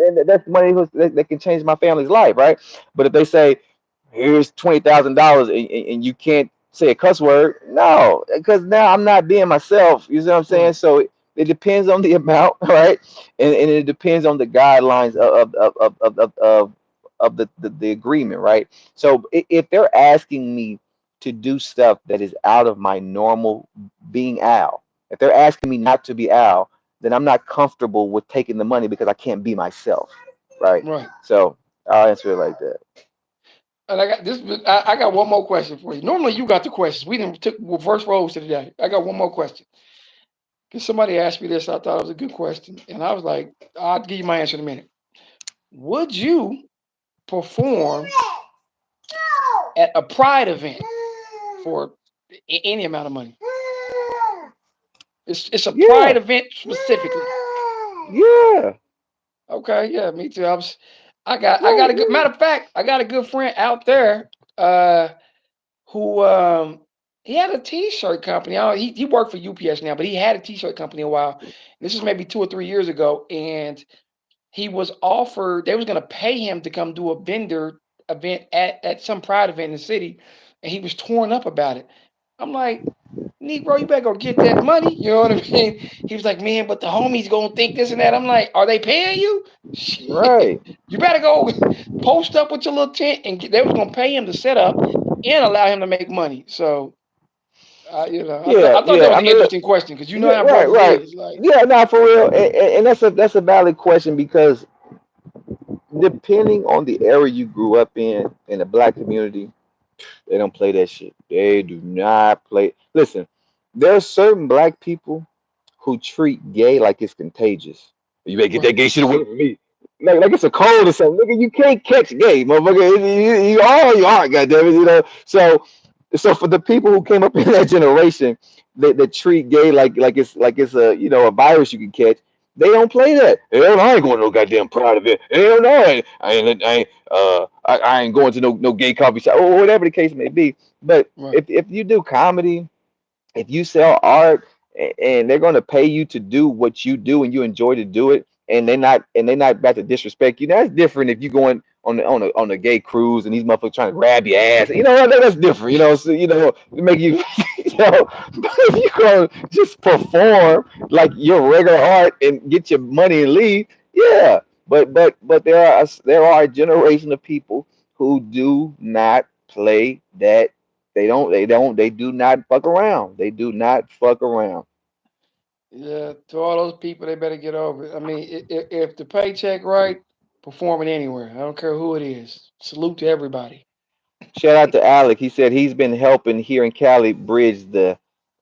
and that's money that can change my family's life, right? But if they say, "Here's $20,000," and you can't say a cuss word, no, because now I'm not being myself. You see what I'm saying? Right. So it depends on the amount, right? And it depends on the guidelines of the agreement, right? So if they're asking me to do stuff that is out of my normal being Al, if they're asking me not to be Al, then I'm not comfortable with taking the money because I can't be myself, right? Right. So I'll answer it like that. And I got this. I got one more question for you. Normally, you got the questions. We didn't took reverse roles today. I got one more question. Because somebody asked me this, I thought it was a good question, and I was like, I'll give you my answer in a minute. Would you perform at a pride event for any amount of money? It's a pride Yeah, event specifically. yeah, Okay, yeah, me too. I yeah, got a good yeah. matter of fact. I got a good friend out there who he had a T-shirt company. He worked for UPS now, but he had a T-shirt company a while. This is maybe 2 or 3 years ago, and he was offered. They was going to pay him to come do a vendor event at some pride event in the city, and he was torn up about it. I'm like, Negro, you better go get that money. You know what I mean? He was like, man, but the homies gonna think this and that. I'm like, are they paying you? Shit, Right. you better go post up with your little tent, and they was gonna pay him to set up and allow him to make money. So, Yeah, I thought that yeah. was I an mean, interesting question because you know yeah, how right, brothers right. is like, Yeah, not for real, and that's a valid question because depending on the area you grew up in the black community, they don't play that shit. They do not play. Listen, There are certain black people who treat gay like it's contagious. You better get that Right. gay shit away from me. Like it's a cold or something. Nigga, you can't catch gay, motherfucker. You are, you are, goddamn it, you know. So for the people who came up in that generation that treat gay like it's a a virus you can catch, they don't play that. Hell, no, I ain't going to no goddamn pride event. Hell no, I ain't going to no gay coffee shop or whatever the case may be. But Right. if you do comedy, if you sell art and they're going to pay you to do what you do and you enjoy to do it, and they're not about to disrespect you, that's different. If you going on a gay cruise and these motherfuckers trying to grab your ass, that's different. So make you but if you going to just perform like your regular art and get your money and leave, yeah. But there are a generation of people who do not play that. They do not fuck around. They do not fuck around. Yeah. To all those people, they better get over it. I mean, if the paycheck right, performing anywhere. I don't care who it is. Salute to everybody. Shout out to Alec. He said he's been helping here in Cali bridge the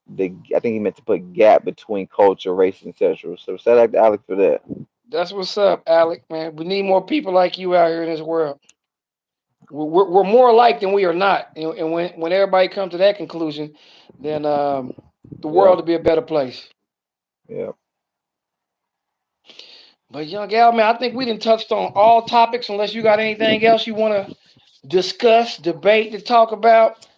I think he meant to put gap between culture, race, and sexual. So shout out to Alec for that. That's what's up, Alec. Man, we need more people like you out here in this world. We're more alike than we are not. And when everybody comes to that conclusion, then the world Yeah, will be a better place. yeah. But young gal, man, I think we done touched on all topics. Unless you got anything else you want to discuss, debate, to talk about.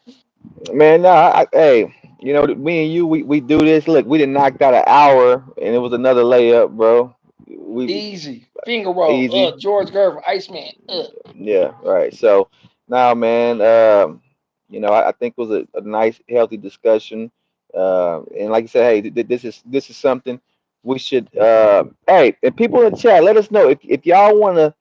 Man, nah, hey, me and you, we do this. Look, we done knocked out an hour, and it was another layup, bro. We Easy finger roll. easy. George Gervin, Iceman. Yeah, right. So now, man, I think it was a nice, healthy discussion. And like I said, hey, this is something we should. Hey, and people in the chat, let us know if y'all want to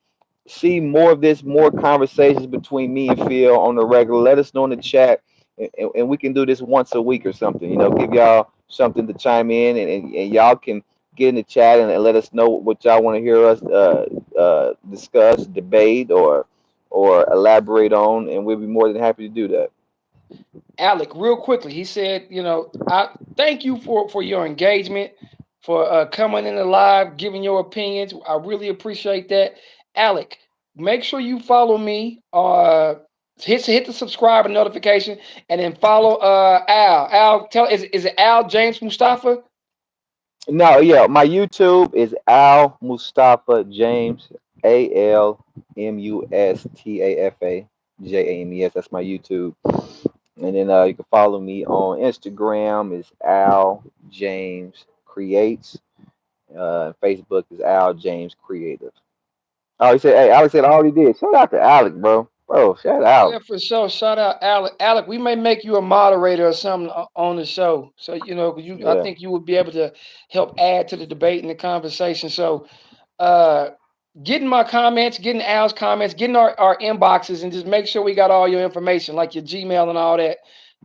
see more of this, more conversations between me and Phil on the regular. Let us know in the chat, and we can do this once a week or something. Give y'all something to chime in, and y'all can get in the chat and let us know what y'all want to hear us discuss, debate, or elaborate on, and we'll be more than happy to do that. Alec, real quickly, he said, I thank you for your engagement, for coming in the live, giving your opinions. I really appreciate that. Alec, make sure you follow me. Hit the subscribe and notification, and then follow Al. Al, is it Al James Mustafa? No, yeah, my YouTube is Al Mustafa James, ALMUSTAFA JAMES. That's my YouTube. And then you can follow me on Instagram is Al James Creates. Facebook is Al James Creative. Oh, he said, hey, Alex said I already did. Shout out to Alex, bro. Bro, shout Yeah, out. for sure. Shout out Alec. Alec, we may make you a moderator or something on the show. So I Yeah, think you would be able to help add to the debate and the conversation. So uh getting my comments, getting Al's comments, getting our inboxes, and just make sure we got all your information, like your Gmail and all that.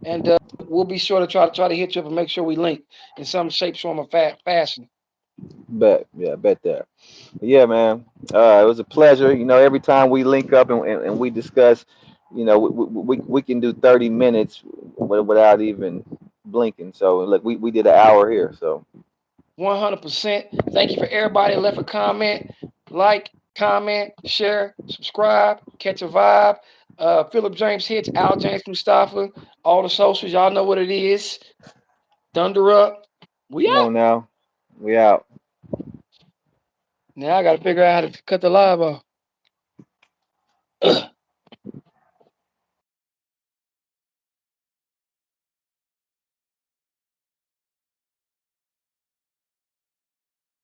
And we'll be sure to try to hit you up and make sure we link in some shape, form, or fashion. bet. Yeah, bet that. Yeah, man. It was a pleasure. Every time we link up and we discuss, we can do 30 minutes without even blinking. So, look, we did an hour here. So, 100%. Thank you for everybody that left a comment. Like, comment, share, subscribe, catch a vibe. Philip James Hits, Al James Mustafa, all the socials. Y'all know what it is. Thunder up. We come on now. We out. Now I got to figure out how to cut the live off.